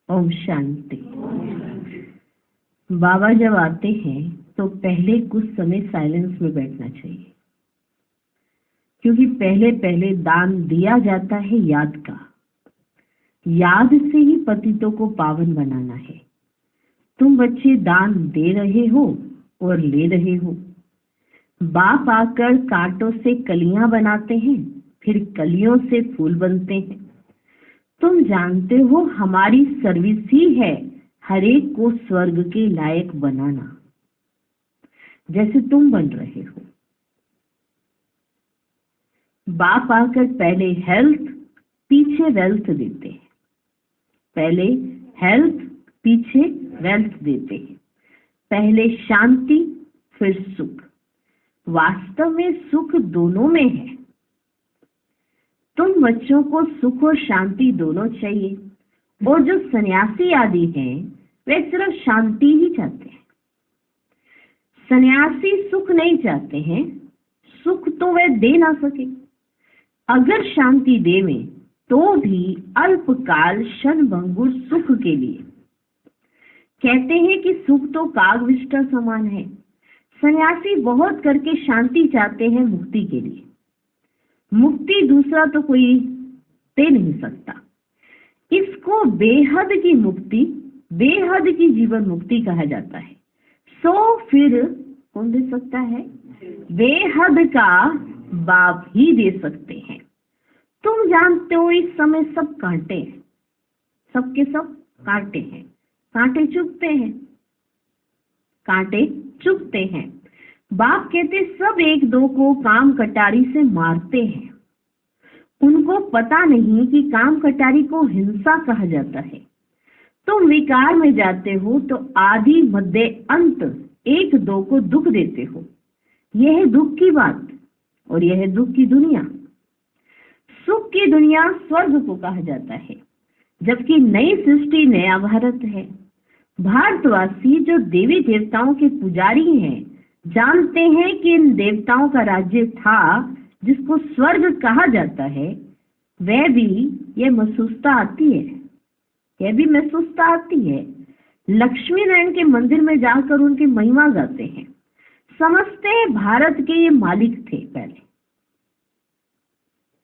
ओम शांति। बाबा जब आते हैं तो पहले कुछ समय साइलेंस में बैठना चाहिए, क्योंकि पहले पहले दान दिया जाता है याद का। याद से ही पतितों को पावन बनाना है। तुम बच्चे दान दे रहे हो और ले रहे हो। बाप आकर कांटों से कलियां बनाते हैं, फिर कलियों से फूल बनते हैं। तुम जानते हो हमारी सर्विस ही है हर एक को स्वर्ग के लायक बनाना, जैसे तुम बन रहे हो। बाप आकर पहले हेल्थ पीछे वेल्थ देते हैं, पहले हेल्थ पीछे वेल्थ देते हैं, पहले शांति फिर सुख। वास्तव में सुख दोनों में है। तुम बच्चों को सुख और शांति दोनों चाहिए, और जो सन्यासी आदि हैं वे सिर्फ शांति ही चाहते हैं। सन्यासी सुख नहीं चाहते हैं, सुख तो वे दे ना सके। अगर शांति देवें तो भी अल्पकाल क्षणभंगुर सुख के लिए। कहते हैं कि सुख तो कागविष्टा समान है। सन्यासी बहुत करके शांति चाहते हैं मुक्ति के लिए। मुक्ति दूसरा तो कोई दे नहीं सकता। इसको बेहद की मुक्ति, बेहद की जीवन मुक्ति कहा जाता है। सो फिर कौन दे सकता है? बेहद का बाप ही दे सकते हैं। तुम जानते हो इस समय सब कांटे हैं, सबके सब कांटे हैं। कांटे चुभते हैं, कांटे चुभते हैं। बाप कहते सब एक दो को काम कटारी से मारते हैं। उनको पता नहीं कि काम कटारी को हिंसा कहा जाता है। तुम विकार में जाते हो तो आदि मध्य अंत एक दो को दुख देते हो। यह है दुख की बात और यह है दुख की दुनिया। सुख की दुनिया स्वर्ग को कहा जाता है, जबकि नई सृष्टि नया भारत है। भारतवासी जो देवी देवताओं के पुजारी हैं जानते हैं कि इन देवताओं का राज्य था जिसको स्वर्ग कहा जाता है। वह भी यह महसूसता आती है, यह भी महसूसता आती है। लक्ष्मी नारायण के मंदिर में जाकर उनकी महिमा गाते हैं। समझते हैं भारत के ये मालिक थे, पहले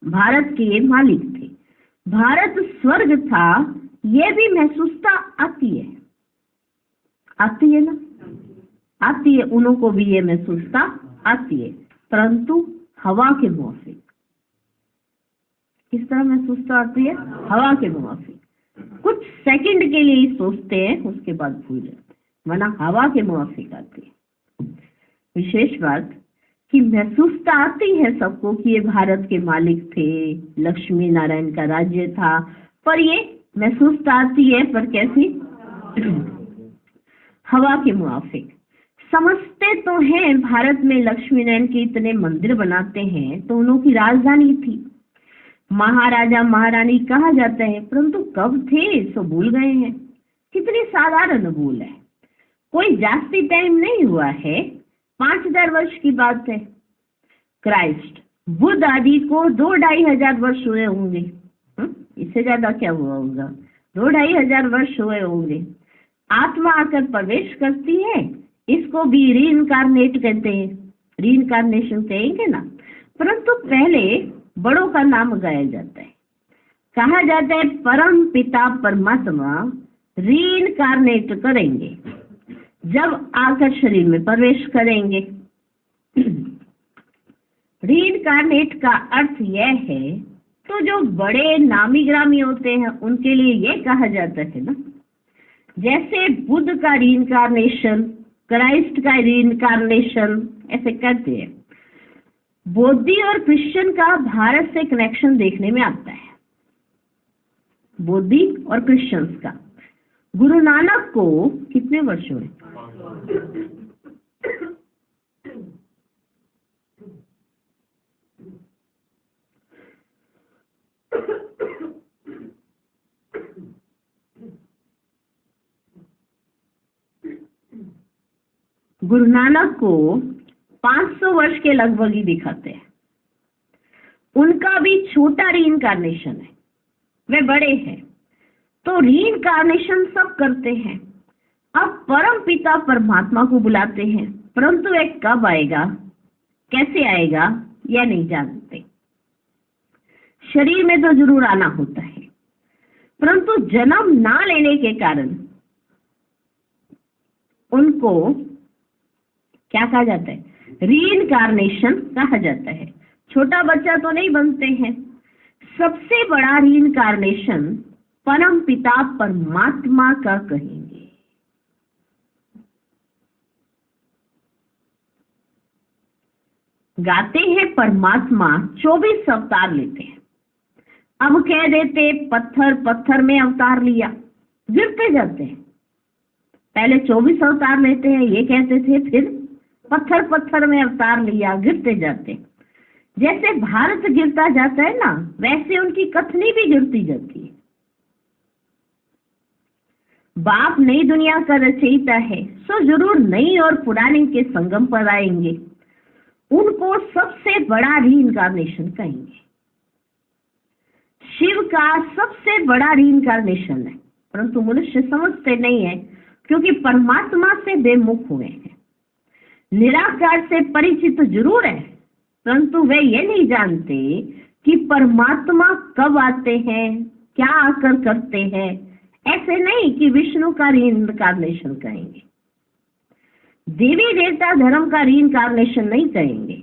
भारत के ये मालिक थे। भारत स्वर्ग था, यह भी महसूसता आती है, आती है ना? आती है, उन्हों को भी ये महसूसता आती है, परंतु हवा के मुआफिक। किस तरह महसूसता आती है? हवा के मुआफिक। कुछ सेकंड के लिए ही सोचते हैं, उसके बाद भूल जाते हैं, वरना हवा के मुआफिक आती है। विशेष बात कि महसूसता आती है सबको कि ये भारत के मालिक थे, लक्ष्मी नारायण का राज्य था, पर ये महसूसता आती है, पर कैसी? हवा के मुआफिक। समझते तो हैं भारत में लक्ष्मी नारायण के इतने मंदिर बनाते हैं तो उनकी राजधानी थी, महाराजा महारानी कहा जाता है, परंतु कब थे सो भूल गए हैं। कितनी साधारण भूल है, कोई जास्ती टाइम नहीं हुआ है, 5000 वर्ष की बात है। क्राइस्ट बुद्ध आदि को 2-2500 वर्ष हुए होंगे, इससे ज्यादा क्या हुआ होगा? 2-2500 वर्ष हुए होंगे। आत्मा आकर प्रवेश करती है, इसको भी रीइंकारनेट कहते हैं, रीइंकारनेशन कहेंगे ना। परंतु पहले बड़ों का नाम गाया जाता है, कहा जाता है परम पिता परमात्मा रीइंकारनेट करेंगे जब आकर शरीर में प्रवेश करेंगे। रीइंकारनेट का अर्थ यह है, तो जो बड़े नामी ग्रामी होते हैं उनके लिए यह कहा जाता है ना, जैसे बुद्ध का रीइंकारनेशन, क्राइस्ट का रीइंकारनेशन, ऐसे करते हैं। बौद्धि और क्रिश्चियन का भारत से कनेक्शन देखने में आता है, बौद्धि और क्रिश्चियंस का। गुरु नानक को कितने वर्ष हुए? गुरु नानक को 500 वर्ष के लगभग ही दिखाते हैं। उनका भी छोटा रीइंकारनेशन है, वे बड़े हैं। तो रीइंकार्नेशन सब करते हैं। अब परम पिता परमात्मा को बुलाते हैं, परंतु वह कब आएगा, कैसे आएगा, यह नहीं जानते। शरीर में तो जरूर आना होता है, परंतु जन्म ना लेने के कारण उनको क्या कहा जाता है, रीइंकार्नेशन कहा जाता है। छोटा बच्चा तो नहीं बनते हैं। सबसे बड़ा रीइंकार्नेशन परम पिता परमात्मा का कहेंगे। गाते हैं परमात्मा 24 अवतार लेते हैं। अब कह देते पत्थर पत्थर में अवतार लिया, गिरते जाते हैं। पहले 24 अवतार लेते हैं ये कहते थे, फिर पत्थर पत्थर में अवतार लिया, गिरते जाते हैं। जैसे भारत गिरता जाता है ना, वैसे उनकी कथनी भी गिरती जाती है। बाप नई दुनिया का रचयिता है, सो जरूर नई और पुरानी के संगम पर आएंगे। उनको सबसे बड़ा रीइंकार्नेशन कहेंगे। शिव का सबसे बड़ा रीइंकार्नेशन है, परंतु मनुष्य समझते नहीं है, क्योंकि परमात्मा से बेमुख हुए हैं। निराकार से परिचित जरूर है, परंतु वे ये नहीं जानते कि परमात्मा कब आते हैं, क्या आकर करते हैं। ऐसे नहीं कि विष्णु का रीइंकार्नेशन कहेंगे, देवी देवता धर्म का रीइंकार्नेशन नहीं कहेंगे,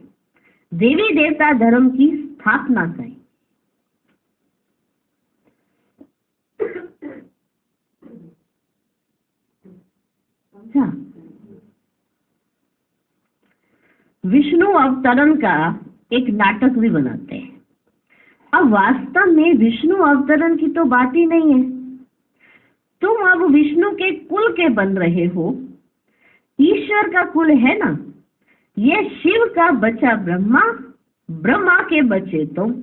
देवी देवता धर्म की स्थापना कहेंगे। विष्णु अवतरण का एक नाटक भी बनाते हैं। अब वास्तव में विष्णु अवतरण की तो बात ही नहीं है। तुम अब विष्णु के कुल के बन रहे हो, ईश्वर का कुल है ना। ये शिव का बच्चा ब्रह्मा, ब्रह्मा के बच्चे तुम।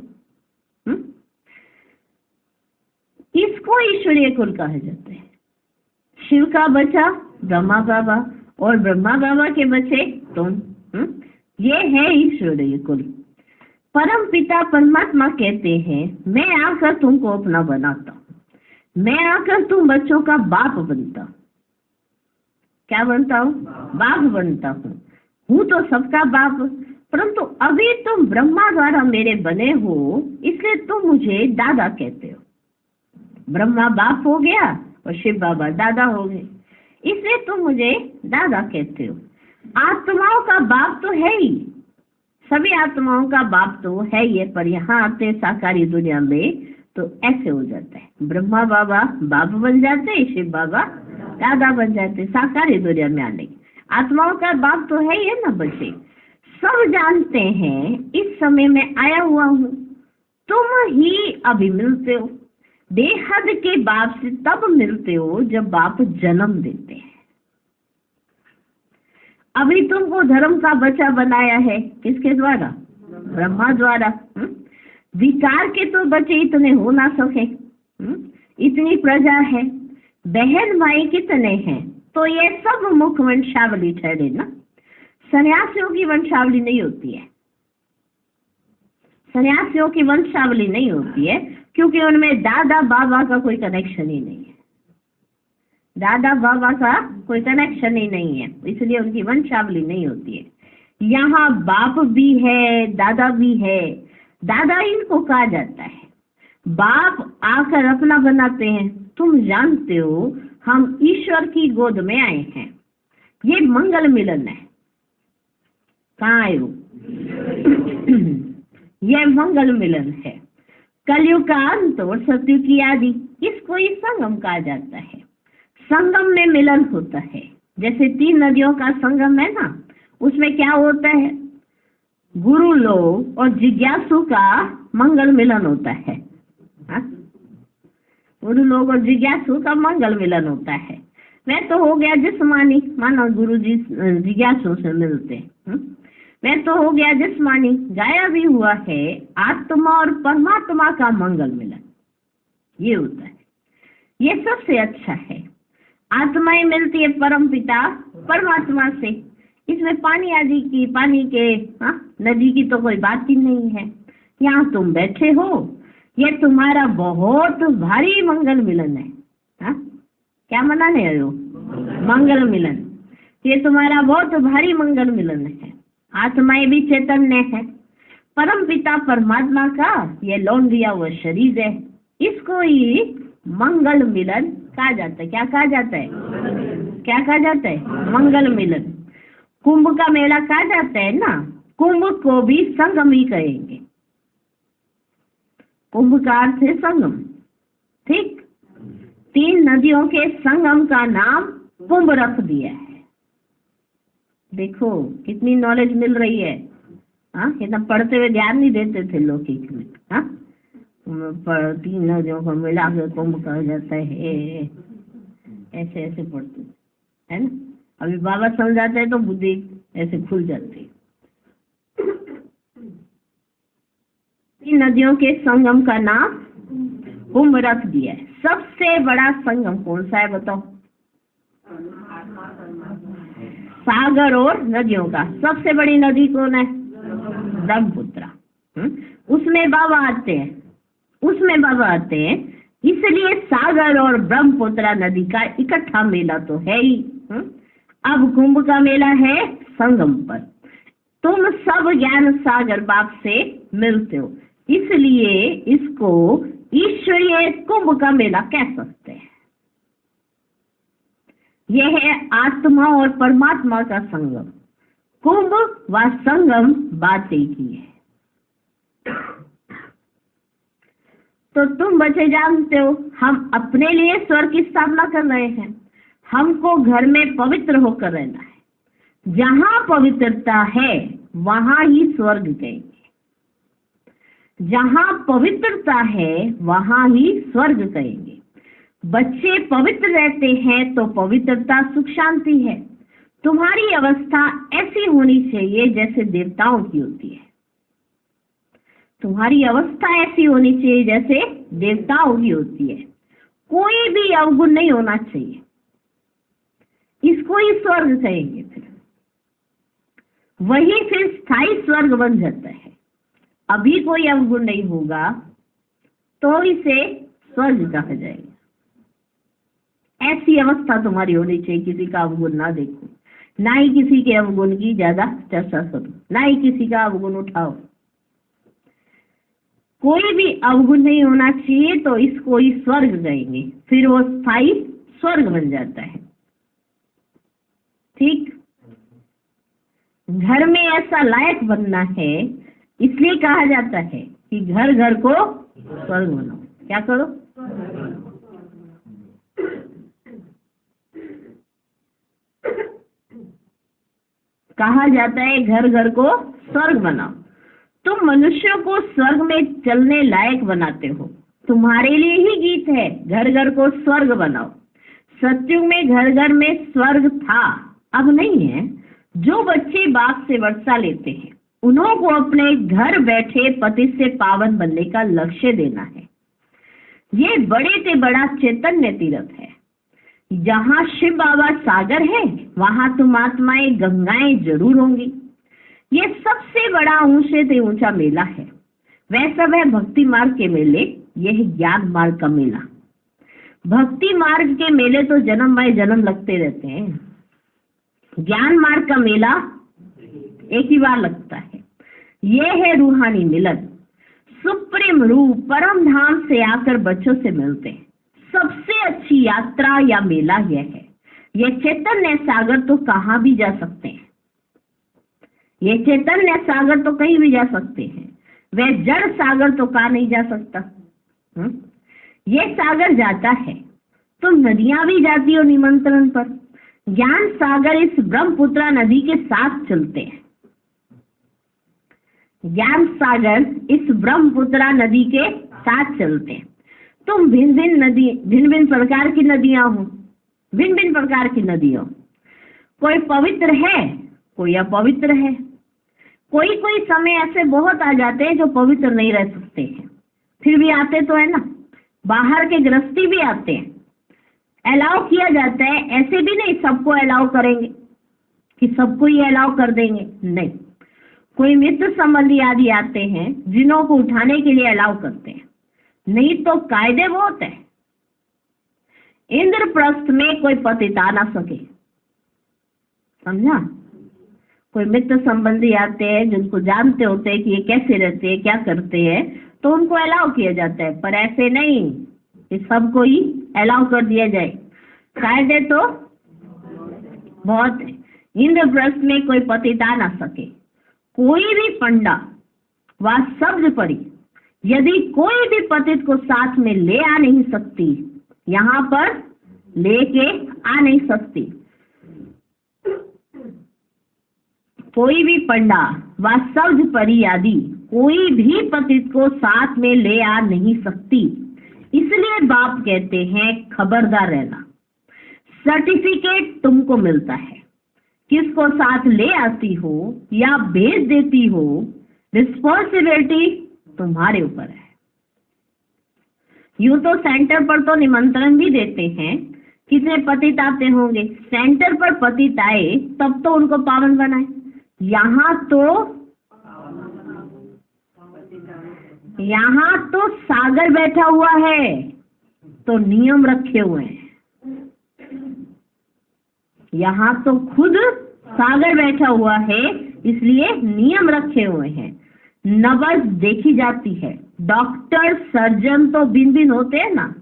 इसको ईश्वरीय कुल कहा जाता है। शिव का बच्चा ब्रह्मा बाबा और ब्रह्मा बाबा के बच्चे तुम। ये है ईश्वरीय कुल। परम पिता परमात्मा कहते हैं, मैं आकर तुमको अपना बनाता हूँ, मैं आकर तुम बच्चों का बाप बनता हूँ। क्या बनता हूँ? बाप बनता हूँ तो सबका बाप। परंतु अभी तुम ब्रह्मा द्वारा मेरे बने हो, इसलिए तुम मुझे दादा कहते हो। ब्रह्मा बाप हो गया और शिव बाबा दादा हो गए, इसलिए तुम मुझे दादा कहते हो। आत्माओं का बाप तो है ही, सभी आत्माओं का बाप तो है ही, पर यहाँ आते साकारी दुनिया में तो ऐसे हो जाता है। ब्रह्मा बाबा बाप बन जाते, शिव बाबा दादा बन जाते। साकारी दुनिया में आने आत्माओं का बाप तो है ही है ना बच्चे। सब जानते हैं इस समय में आया हुआ हूँ, तुम ही अभी मिलते हो। बेहद के बाप से तब मिलते हो जब बाप जन्म देते हैं। अभी तुमको धर्म का बच्चा बनाया है, किसके द्वारा? ब्रह्मा द्वारा। विकार के तो बच्चे इतने हो ना सके, इतनी प्रजा है, बहन भाई कितने हैं, तो ये सब मुख्य वंशावली ठहरे ना। सन्यासियों की वंशावली नहीं होती है, सन्यासियों की वंशावली नहीं होती है, क्योंकि उनमें दादा बाबा का कोई कनेक्शन ही नहीं है। दादा बाबा का कोई कनेक्शन ही नहीं है, इसलिए उनकी वंशावली नहीं होती है। यहाँ बाप भी है, दादा भी है। दादा इनको कहा जाता है। बाप आकर अपना बनाते हैं। तुम जानते हो हम ईश्वर की गोद में आए हैं, ये मंगल मिलन है। कहाँ आए हो? यह मंगल मिलन है। कलयुग का अंत और सतयुग की आदि, इसको ही संगम कहा जाता है। संगम में मिलन होता है। जैसे 3 नदियों का संगम है ना, उसमें क्या होता है? गुरु लोग और जिज्ञासु का मंगल मिलन होता है। गुरु लोग और जिज्ञासु का मंगल मिलन होता है। वह तो हो गया जिस्मानी, मानो गुरु जी जिज्ञासु से मिलते। वह तो हो गया जिस्मानी। गाया भी हुआ है आत्मा और परमात्मा का मंगल मिलन, ये होता है। ये सबसे अच्छा है। आत्माएं मिलती है परम पिता परमात्मा से। इसमें पानी आदि की, पानी के नदी की तो कोई बात ही नहीं है। यहाँ तुम बैठे हो, ये तुम्हारा बहुत भारी मंगल मिलन है। क्या मनाने आए हो? मंगल मिलन। ये तुम्हारा बहुत भारी मंगल मिलन है। आत्माएं भी चैतन्य है। परम पिता परमात्मा का ये लौन दिया हुआ शरीर है, इसको ही मंगल मिलन कहा जाता है। क्या कहा जाता है? क्या कहा जाता है? मंगल मिलन। कुंभ का मेला कहा जाता है ना, कुंभ को भी संगम ही कहेंगे। कुंभ का अर्थ है संगम, ठीक। 3 नदियों के संगम का नाम कुंभ रख दिया है। देखो कितनी नॉलेज मिल रही है। हाँ, कितना पढ़ते हुए ध्यान नहीं देते थे लौकिक में। हाँ, 3 नदियों को मिला के कुंभ कहा जाता है, ऐसे ऐसे पढ़ते है ना। अभी बाबा समझाते हैं तो बुद्धि ऐसे खुल जाती है। 3 नदियों के संगम का नाम कुंभ रख दिया है। सबसे बड़ा संगम कौन सा है बताओ? सागर और नदियों का सबसे बड़ी नदी कौन है? ब्रह्मपुत्र। उसमें बाबा आते हैं, उसमें बाबा आते हैं, इसलिए सागर और ब्रह्मपुत्र नदी का इकट्ठा मेला तो है ही। अब कुंभ का मेला है संगम पर। तुम सब ज्ञान सागर बाप से मिलते हो, इसलिए इसको ईश्वरीय कुंभ का मेला कह सकते हैं। यह है आत्मा और परमात्मा का संगम। कुंभ व संगम बात एक ही है। तो तुम बच्चे जानते हो, हम अपने लिए स्वर्ग की स्थापना कर रहे हैं। हमको घर में पवित्र होकर रहना है। जहां पवित्रता है वहां ही स्वर्ग कहेंगे। जहां पवित्रता है वहां ही स्वर्ग कहेंगे। बच्चे पवित्र रहते हैं तो पवित्रता सुख शांति है। तुम्हारी अवस्था ऐसी होनी चाहिए जैसे देवताओं की होती है। तुम्हारी अवस्था ऐसी होनी चाहिए जैसे देवताओं की होती है। कोई भी अवगुण नहीं होना चाहिए। इसको ही स्वर्ग कहेंगे। फिर वही फिर स्थायी स्वर्ग बन जाता है। अभी कोई अवगुण नहीं होगा तो इसे स्वर्ग कहा जाएगा। ऐसी अवस्था तुम्हारी होनी चाहिए, किसी का अवगुण ना देखो, ना ही किसी के अवगुण की ज्यादा चर्चा करो, ना ही किसी का अवगुण उठाओ। कोई भी अवगुण नहीं होना चाहिए तो इसको ही स्वर्ग कहेंगे। फिर वो स्थायी स्वर्ग बन जाता है, ठीक। घर में ऐसा लायक बनना है, इसलिए कहा जाता है कि घर घर को स्वर्ग बनाओ। क्या करो? कहा जाता है घर घर को स्वर्ग बनाओ। तुम मनुष्यों को स्वर्ग में चलने लायक बनाते हो। तुम्हारे लिए ही गीत है, घर घर को स्वर्ग बनाओ। सत्युग में घर घर में स्वर्ग था, अब नहीं है। जो बच्चे बाप से वर्षा लेते हैं उन्हों को अपने घर बैठे पति से पावन बनने का लक्ष्य देना है। ये बड़े से बड़ा चैतन्य तीर्थ है। जहाँ शिव बाबा सागर है वहां तुम आत्माएं गंगाएं जरूर होंगी। ये सबसे बड़ा ऊंचे से ऊंचा मेला है। वैसा वह भक्ति मार्ग के मेले, यह ज्ञान मार्ग का मेला। भक्ति मार्ग के मेले तो जन्म बाय जन्म लगते रहते हैं। ज्ञान मार्ग का मेला एक ही बार लगता है। यह है रूहानी मिलन। सुप्रीम रूप परम धाम से आकर बच्चों से मिलते हैं। सबसे अच्छी यात्रा या मेला यह है। यह चैतन्य सागर तो कहाँ भी जा सकते हैं। ये चैतन्य सागर तो कहीं भी जा सकते हैं। वह जड़ सागर तो कहाँ नहीं जा सकता। ये सागर जाता है, तुम नदियां भी जाती हो निमंत्रण पर। ज्ञान सागर इस ब्रह्मपुत्र नदी के साथ चलते हैं। ज्ञान सागर इस ब्रह्मपुत्र नदी के साथ चलते हैं। तुम भिन्न भिन्न नदी, भिन्न भिन्न प्रकार की नदियां हो, भिन्न भिन्न प्रकार की नदियां। कोई पवित्र है, कोई अपवित्र है। कोई कोई समय ऐसे बहुत आ जाते हैं जो पवित्र नहीं रह सकते हैं, फिर भी आते तो है ना। बाहर के गृहस्थी भी आते हैं, अलाउ किया जाता है। ऐसे भी नहीं सबको अलाउ करेंगे कि सबको ही अलाउ कर देंगे, नहीं। कोई मित्र संबंधी आदि आते हैं जिन्हों को उठाने के लिए अलाउ करते हैं, नहीं तो कायदे बहुत है। इंद्रप्रस्थ में कोई पतित आ ना सके। समझा? कोई मित्र संबंधी आते हैं जिनको जानते होते हैं कि ये कैसे रहते हैं, क्या करते हैं, तो उनको अलाउ किया जाता है। पर ऐसे नहीं कि सबको ही अलाउ कर दिया जाए। कायदे तो बहुत है। इंद्रप्रस्थ में कोई पतित आ ना सके। कोई भी पंडा व सब्ज परी यदि कोई भी पतित को साथ में ले आ नहीं सकती, यहाँ पर लेके आ नहीं सकती। कोई भी पंडा व सब्ज परी आदि कोई भी पतित को साथ में ले आ नहीं सकती। इसलिए बाप कहते हैं खबरदार रहना। सर्टिफिकेट तुमको मिलता है, किसको साथ ले आती हो या भेज देती हो, रिस्पॉन्सिबिलिटी तुम्हारे ऊपर है। यूं तो सेंटर पर तो निमंत्रण भी देते हैं, कितने पतित आते होंगे, सेंटर पर पतित आए तब तो उनको पावन बनाए। यहाँ तो सागर बैठा हुआ है तो नियम रखे हुए हैं। यहाँ तो खुद सागर बैठा हुआ है इसलिए नियम रखे हुए हैं। नबज देखी जाती है। डॉक्टर सर्जन तो भिन्न भिन्न होते हैं ना।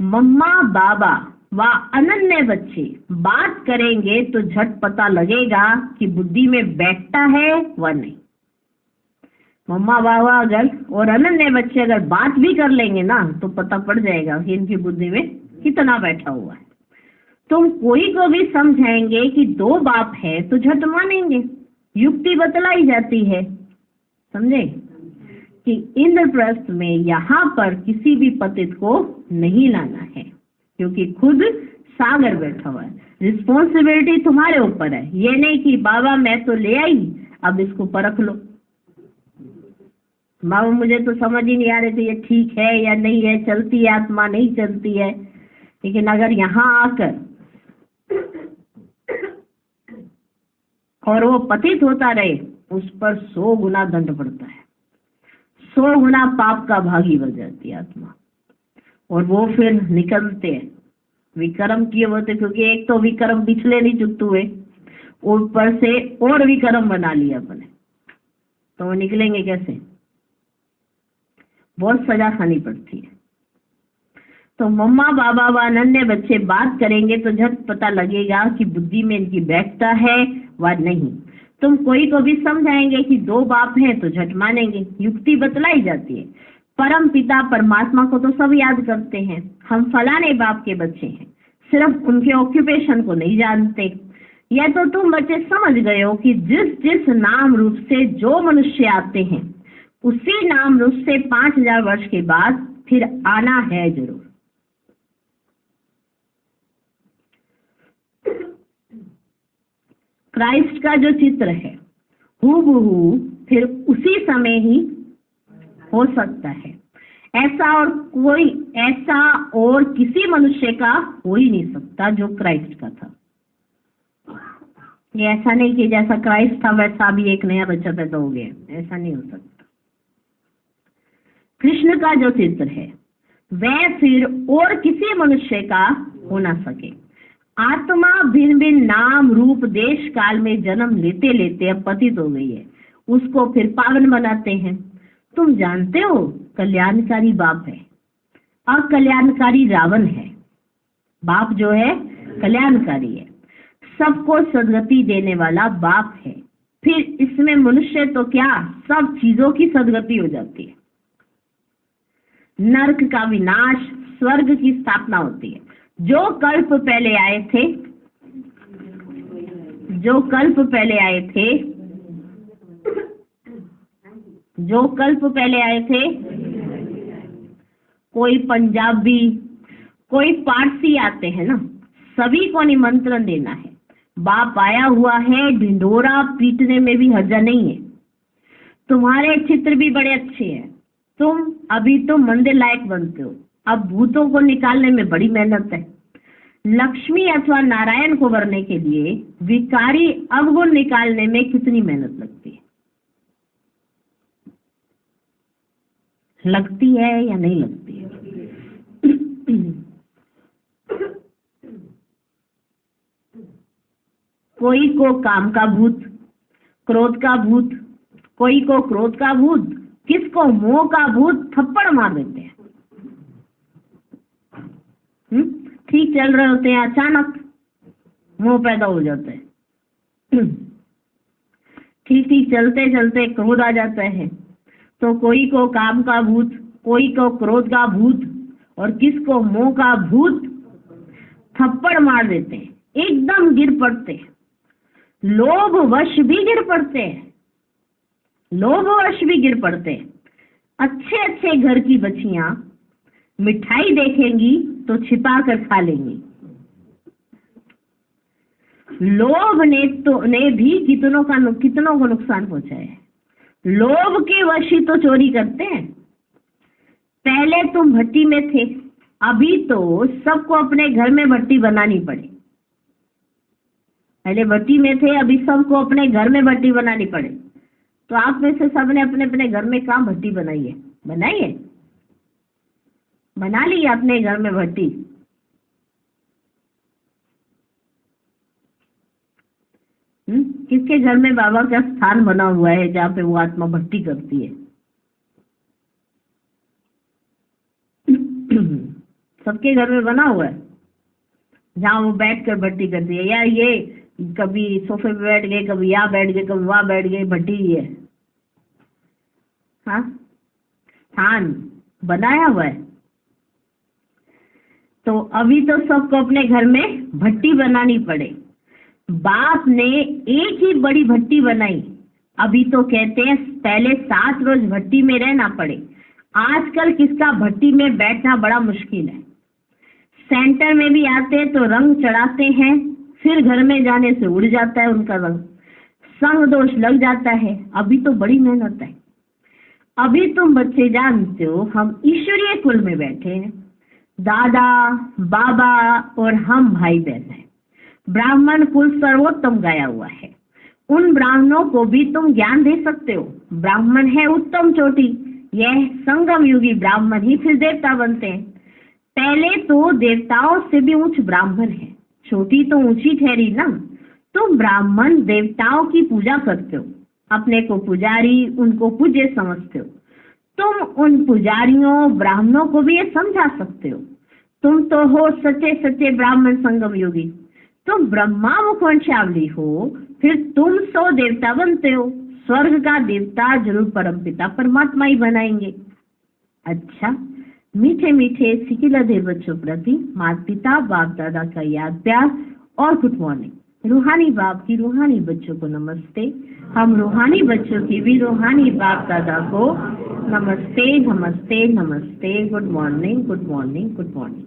मम्मा बाबा व अनन्य बच्चे बात करेंगे तो झट पता लगेगा कि बुद्धि में बैठता है व नहीं। मम्मा बाबा अगर और अनन्य बच्चे अगर बात भी कर लेंगे ना तो पता पड़ जाएगा कि इनकी बुद्धि में कितना बैठा हुआ है। तुम कोई को भी समझाएंगे कि दो बाप है तो झट मानेंगे। युक्ति बतलाई जाती है, समझे, कि इंद्रप्रस्थ में यहाँ पर किसी भी पतित को नहीं लाना है क्योंकि खुद सागर बैठा हुआ है। रिस्पॉन्सिबिलिटी तुम्हारे ऊपर है। ये नहीं कि बाबा मैं तो ले आई, अब इसको परख लो। बाबा मुझे तो समझ ही नहीं आ रही थी ये ठीक है या नहीं है, चलती है आत्मा नहीं चलती है। लेकिन अगर यहाँ आकर और वो पतित होता रहे, उस पर 100 गुना दंड पड़ता है, 100 गुना पाप का भागी बन जाती है आत्मा। और वो फिर निकलते हैं विक्रम किए होते, क्योंकि एक तो विक्रम पिछले नहीं चुकते हुए, ऊपर से और विक्रम बना लिया अपने, तो वो निकलेंगे कैसे? बहुत सजा खानी पड़ती है। तो मम्मा बाबा व अनन्य बच्चे बात करेंगे तो झट पता लगेगा कि बुद्धि में इनकी बैठता है व नहीं। तुम कोई को भी समझाएंगे कि दो बाप हैं तो झट मानेंगे। युक्ति बतलाई जाती है। परम पिता परमात्मा को तो सब याद करते हैं, हम फलाने बाप के बच्चे हैं, सिर्फ उनके ऑक्यूपेशन को नहीं जानते। यह तो तुम बच्चे समझ गए हो कि जिस जिस नाम रूप से जो मनुष्य आते हैं उसी नाम रूप से 5000 वर्ष के बाद फिर आना है जरूर। क्राइस्ट का जो चित्र है हूबहू फिर उसी समय ही हो सकता है। ऐसा और किसी मनुष्य का हो ही नहीं सकता जो क्राइस्ट का था। ये ऐसा नहीं कि जैसा क्राइस्ट था वैसा भी एक नया बच्चा पैदा हो गया, ऐसा नहीं हो सकता। कृष्ण का जो चित्र है वह फिर और किसी मनुष्य का हो ना सके। आत्मा भिन्न भिन्न नाम रूप देश काल में जन्म लेते लेते अब पतित हो गई है, उसको फिर पावन बनाते हैं। तुम जानते हो कल्याणकारी बाप है, अकल्याणकारी रावण है। बाप जो है कल्याणकारी है, सबको सदगति देने वाला बाप है। फिर इसमें मनुष्य तो क्या सब चीजों की सदगति हो जाती है। नरक का विनाश, स्वर्ग की स्थापना होती है। जो कल्प पहले आए थे कोई पंजाबी कोई पारसी आते हैं ना, सभी को निमंत्रण देना है। बाप आया हुआ है, ढिंढोरा पीटने में भी हर्जा नहीं है। तुम्हारे चित्र भी बड़े अच्छे हैं, तुम मंदिर लायक बनते हो। अब भूतों को निकालने में बड़ी मेहनत है। लक्ष्मी अथवा नारायण को वरने के लिए विकारी अवगुण निकालने में कितनी मेहनत लगती है या नहीं लगती है? कोई को काम का भूत, क्रोध का भूत, कोई को क्रोध का भूत, किसको मोह का भूत, थप्पड़ मार देते हैं। ठीक चल रहे होते हैं, अचानक मोह पैदा हो जाता है। ठीक ठीक चलते चलते क्रोध आ जाता है, तो कोई को काम का भूत, कोई को क्रोध का भूत और किसको मोह का भूत, थप्पड़ मार देते हैं, एकदम गिर पड़ते हैं। लोभ वश भी गिर पड़ते हैं, लोभ वश भी गिर पड़ते हैं। अच्छे अच्छे घर की बच्चियां मिठाई देखेंगी तो छिपा कर खा लेंगी। लोभ ने भी कितनों को नुकसान पहुंचाया है। लोभ के वश ही तो चोरी करते हैं। पहले तुम भट्टी में थे, अभी तो सबको अपने घर में भट्टी बनानी पड़े। पहले भट्टी में थे, अभी सबको अपने घर में भट्टी बनानी पड़े। तो आप में से सबने अपने अपने घर में कहाँ भट्टी बनाई है? बनाई है? बना ली अपने घर में भट्टी? किसके घर में बाबा का स्थान बना हुआ है जहाँ पे वो आत्मा भक्ति करती है? सबके घर में बना हुआ है जहाँ वो बैठ कर भट्टी करती है। या ये कभी सोफे पे बैठ गए, कभी यहाँ बैठ गए, कभी वहां बैठ गए, भट्टी ही है। हाँ, स्थान बनाया हुआ है। तो अभी तो सबको अपने घर में भट्टी बनानी पड़े। बाप ने एक ही बड़ी भट्टी बनाई, अभी तो कहते हैं पहले 7 रोज भट्टी में रहना पड़े। आजकल किसका भट्टी में बैठना बड़ा मुश्किल है। सेंटर में भी आते हैं तो रंग चढ़ाते हैं, फिर घर में जाने से उड़ जाता है उनका रंग, संग दोष लग जाता है। अभी तो बड़ी मेहनत है। अभी तुम बच्चे जानते हो हम ईश्वरीय कुल में बैठे हैं, दादा बाबा और हम भाई बहन हैं। ब्राह्मण कुल सर्वोत्तम गाया हुआ है। उन ब्राह्मणों को भी तुम ज्ञान दे सकते हो। ब्राह्मण है उत्तम चोटी, यह संगम युगी ब्राह्मण ही फिर देवता बनते हैं। पहले तो देवताओं से भी ऊंच ब्राह्मण है, चोटी तो ऊंची ठहरी ना। तुम ब्राह्मण देवताओं की पूजा करते हो, अपने को पुजारी, उनको पूज्य समझते हो। तुम उन पुजारियों ब्राह्मणों को भी ये समझा सकते हो। तुम तो हो सच्चे सच्चे ब्राह्मण संगम योगी। तुम ब्रह्मा मुखवंशावली हो, फिर तुम 100 देवता बनते हो। स्वर्ग का देवता जरूर परमपिता परमात्मा ही बनाएंगे। अच्छा, मीठे मीठे सिकिलधे बच्चों प्रति माता पिता बाप दादा का याद प्यार और गुड मॉर्निंग। रूहानी बाप की रूहानी बच्चों को नमस्ते। हम रूहानी बच्चों की भी रूहानी बाप दादा को नमस्ते नमस्ते नमस्ते। Good morning good morning good morning.